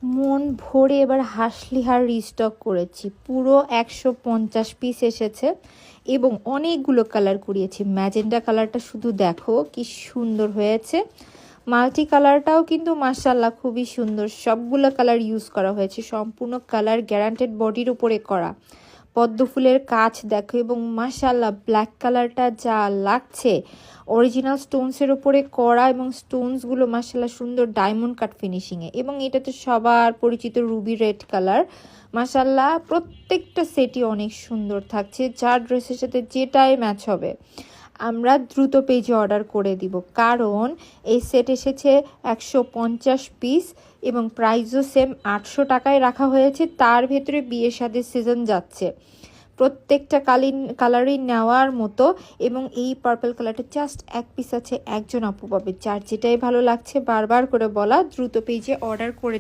মন ভরে এবার হাসলিহার রিস্টক করেছি, পুরো 150 পিস এসেছে এবং অনেকগুলো কালার করিয়েছি। ম্যাজেন্ডা কালারটা শুধু দেখো কি সুন্দর হয়েছে, মাল্টি কালারটাও কিন্তু মাশাআল্লাহ খুবই সুন্দর। সবগুলো কালার ইউজ করা হয়েছে, সম্পূর্ণ কালার গ্যারান্টেড বডির উপরে করা। পদ্ম ফুলের কাজ দেখো এবং মাশাআল্লাহ ব্ল্যাক কালারটা যা লাগছে, অরিজিনাল স্টোনসের উপরে করা এবং স্টোনসগুলো মাশাআল্লাহ সুন্দর ডায়মন্ড কাট ফিনিশিংয়ে, এবং এটা তো সবার পরিচিত রুবি রেড কালার। মাশাআল্লাহ প্রত্যেকটা সেটই অনেক সুন্দর থাকছে, যার ড্রেসের সাথে যেটাই ম্যাচ হবে আমরা দ্রুত পেজে অর্ডার করে দিব, কারণ এই সেট এসেছে 150 পিস এবং প্রাইসও সেম 800 টাকায় রাখা হয়েছে। তার ভেতরে বিয়ের সাথে সিজন যাচ্ছে, প্রত্যেকটা কালারই নেওয়ার মতো। এবং এই পার্পল কালারটা জাস্ট এক পিস আছে, একজন আপু পাবে। যার যেটাই ভালো লাগছে বারবার করে বলা, দ্রুত পেজে অর্ডার করে